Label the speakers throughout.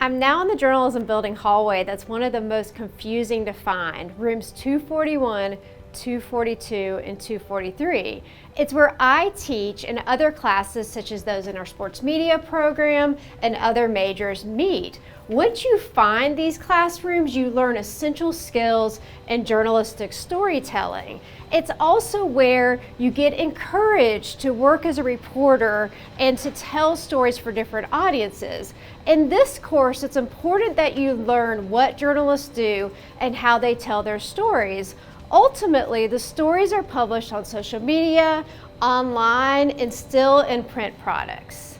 Speaker 1: I'm now in the journalism building hallway that's one of the most confusing to find, rooms 241, 242, and 243. It's where I teach and other classes such as those in our sports media program and other majors meet. Once you find these classrooms, you learn essential skills in journalistic storytelling. It's also where you get encouraged to work as a reporter and to tell stories for different audiences. In this course, it's important that you learn what journalists do and how they tell their stories. Ultimately, the stories are published on social media, online, and still in print products.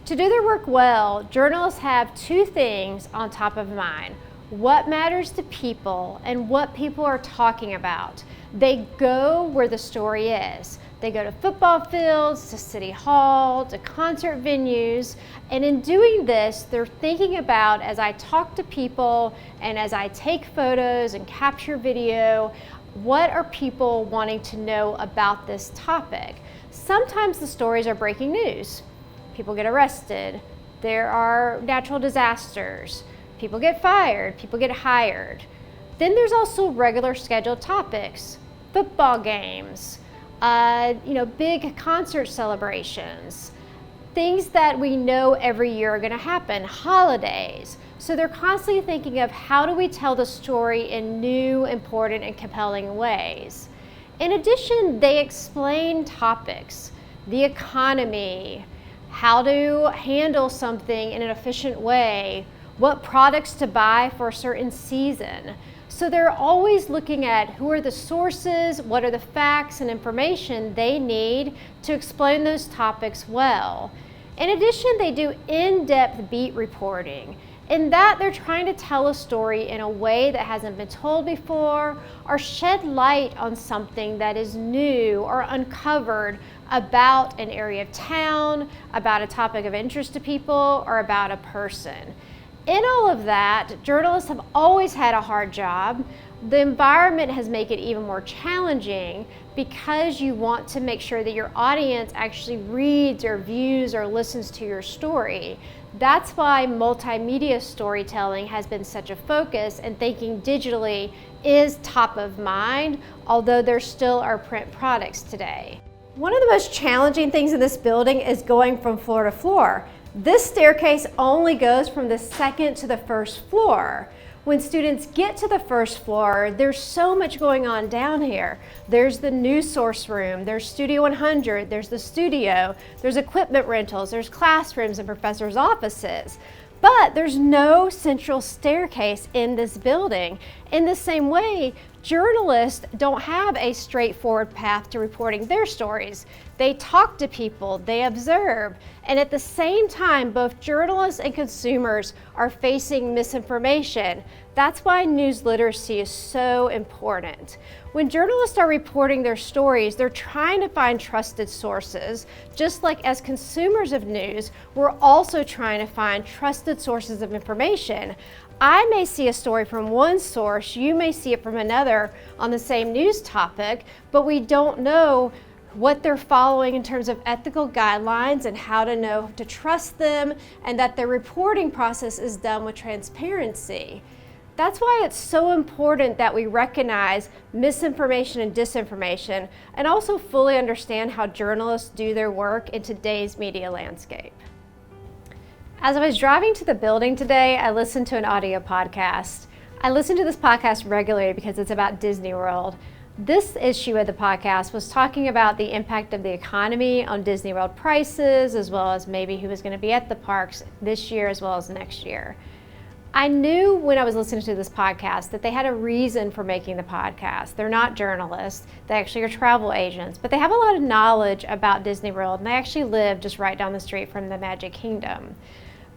Speaker 1: To do their work well, journalists have two things on top of mind: what matters to people and what people are talking about. They go where the story is. They go to football fields, to city hall, to concert venues, and in doing this, they're thinking about, as I talk to people and as I take photos and capture video, what are people wanting to know about this topic? Sometimes the stories are breaking news. People get arrested, there are natural disasters, people get fired, people get hired. Then there's also regular scheduled topics, football games, big concert celebrations, things that we know every year are going to happen, holidays. So they're constantly thinking of how do we tell the story in new, important, and compelling ways. In addition, they explain topics, the economy, how to handle something in an efficient way, what products to buy for a certain season. So they're always looking at who are the sources, what are the facts and information they need to explain those topics well. In addition, they do in-depth beat reporting. In that, they're trying to tell a story in a way that hasn't been told before, or shed light on something that is new or uncovered about an area of town, about a topic of interest to people, or about a person. In all of that, journalists have always had a hard job. The environment has made it even more challenging because you want to make sure that your audience actually reads or views or listens to your story. That's why multimedia storytelling has been such a focus, and thinking digitally is top of mind, although there still are print products today. One of the most challenging things in this building is going from floor to floor. This staircase only goes from the second to the first floor. When students get to the first floor, there's so much going on down here. There's the news source room, there's Studio 100, there's the studio, there's equipment rentals, there's classrooms and professors' offices. But there's no central staircase in this building. In the same way, journalists don't have a straightforward path to reporting their stories. They talk to people, they observe, and at the same time, both journalists and consumers are facing misinformation. That's why news literacy is so important. When journalists are reporting their stories, they're trying to find trusted sources. Just like as consumers of news, we're also trying to find trusted sources of information. I may see a story from one source, you may see it from another on the same news topic, but we don't know what they're following in terms of ethical guidelines and how to know to trust them, and that their reporting process is done with transparency. That's why it's so important that we recognize misinformation and disinformation, and also fully understand how journalists do their work in today's media landscape. As I was driving to the building today, I listened to an audio podcast. I listen to this podcast regularly because it's about Disney World. This issue of the podcast was talking about the impact of the economy on Disney World prices, as well as maybe who was going to be at the parks this year as well as next year. I knew when I was listening to this podcast that they had a reason for making the podcast. They're not journalists, they actually are travel agents, but they have a lot of knowledge about Disney World, and they actually live just right down the street from the Magic Kingdom.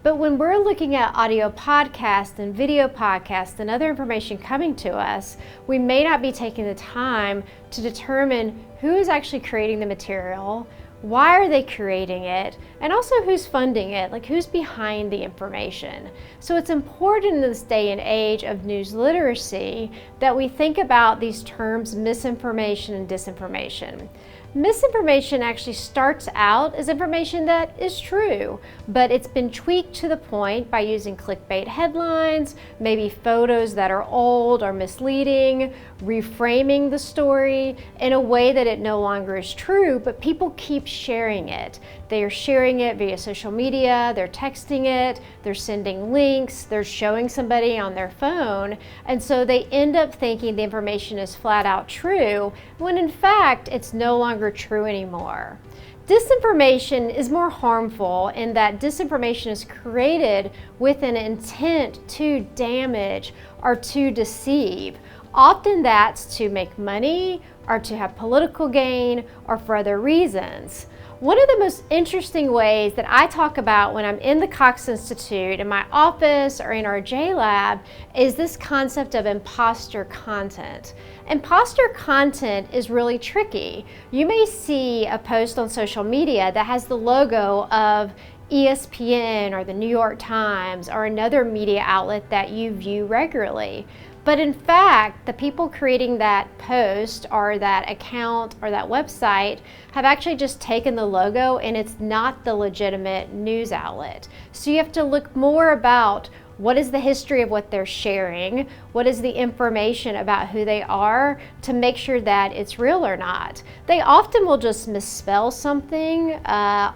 Speaker 1: But when we're looking at audio podcasts and video podcasts and other information coming to us, we may not be taking the time to determine who is actually creating the material, why are they creating it, and also who's funding it, like who's behind the information. So it's important in this day and age of news literacy that we think about these terms misinformation and disinformation. Misinformation actually starts out as information that is true, but it's been tweaked to the point by using clickbait headlines, maybe photos that are old or misleading, reframing the story in a way that it no longer is true, but people keep sharing it. They are sharing it via social media, they're texting it, they're sending links, they're showing somebody on their phone, and so they end up thinking the information is flat out true, when in fact it's no longer true anymore. Disinformation is more harmful in that disinformation is created with an intent to damage or to deceive. Often that's to make money or to have political gain or for other reasons. One of the most interesting ways that I talk about when I'm in the Cox Institute, in my office or in our JLab, is this concept of imposter content. Imposter content is really tricky. You may see a post on social media that has the logo of ESPN or the New York Times or another media outlet that you view regularly. But in fact, the people creating that post or that account or that website have actually just taken the logo and it's not the legitimate news outlet. So you have to look more about what is the history of what they're sharing, what is the information about who they are to make sure that it's real or not. They often will just misspell something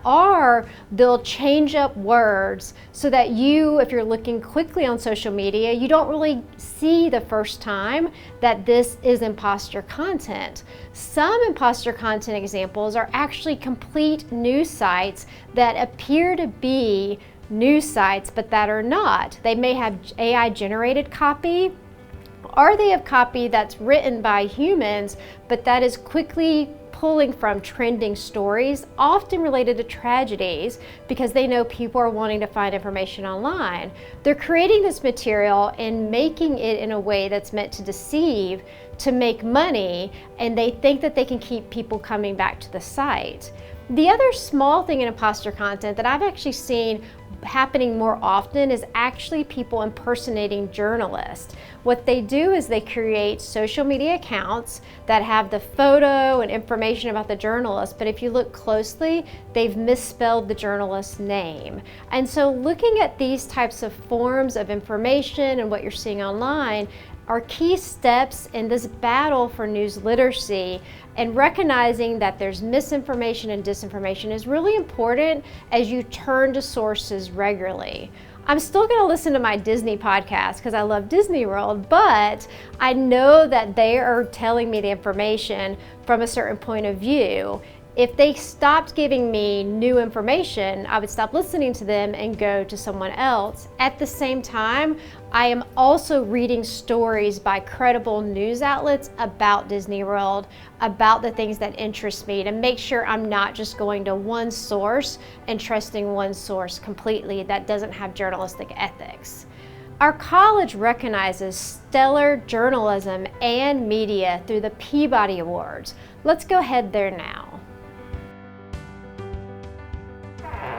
Speaker 1: or they'll change up words so that you, if you're looking quickly on social media, you don't really see the first time that this is imposter content. Some imposter content examples are actually complete news sites that appear to be news sites, but that are not. They may have AI generated copy, or they have copy that's written by humans, but that is quickly pulling from trending stories, often related to tragedies, because they know people are wanting to find information online. They're creating this material and making it in a way that's meant to deceive, to make money, and they think that they can keep people coming back to the site. The other small thing in imposter content that I've actually seen happening more often is actually people impersonating journalists. What they do is they create social media accounts that have the photo and information about the journalist, but if you look closely, they've misspelled the journalist's name. And so looking at these types of forms of information and what you're seeing online are key steps in this battle for news literacy, and recognizing that there's misinformation and disinformation is really important as you turn to sources regularly. I'm still going to listen to my Disney podcast because I love Disney World, but I know that they are telling me the information from a certain point of view. If they stopped giving me new information, I would stop listening to them and go to someone else. At the same time, I am also reading stories by credible news outlets about Disney World, about the things that interest me, to make sure I'm not just going to one source and trusting one source completely that doesn't have journalistic ethics. Our college recognizes stellar journalism and media through the Peabody Awards. Let's go ahead there now.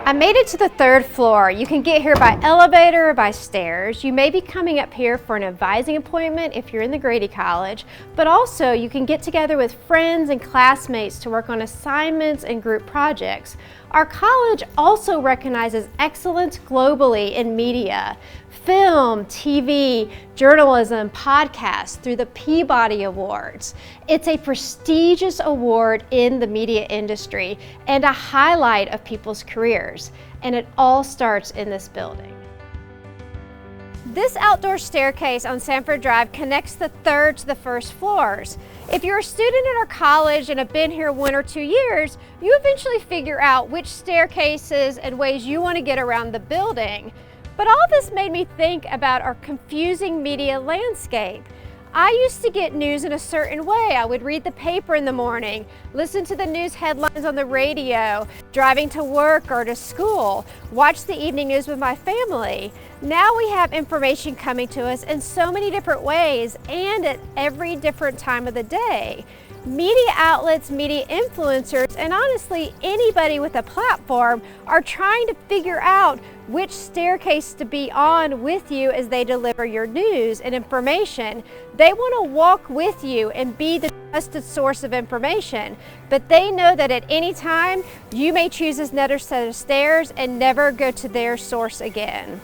Speaker 1: I made it to the 3rd floor. You can get here by elevator or by stairs. You may be coming up here for an advising appointment if you're in the Grady College, but also you can get together with friends and classmates to work on assignments and group projects. Our college also recognizes excellence globally in media, film, TV, journalism, podcasts through the Peabody Awards. It's a prestigious award in the media industry and a highlight of people's careers, and it all starts in this building. This outdoor staircase on Sanford Drive connects the 3rd to the 1st floors. If you're a student at our college and have been here 1 or 2 years, you eventually figure out which staircases and ways you want to get around the building. But all this made me think about our confusing media landscape. I used to get news in a certain way. I would read the paper in the morning, listen to the news headlines on the radio, driving to work or to school, watch the evening news with my family. Now we have information coming to us in so many different ways and at every different time of the day. Media outlets, media influencers, and honestly anybody with a platform are trying to figure out which staircase to be on with you as they deliver your news and information. They want to walk with you and be the trusted source of information, but they know that at any time you may choose another set of stairs and never go to their source again.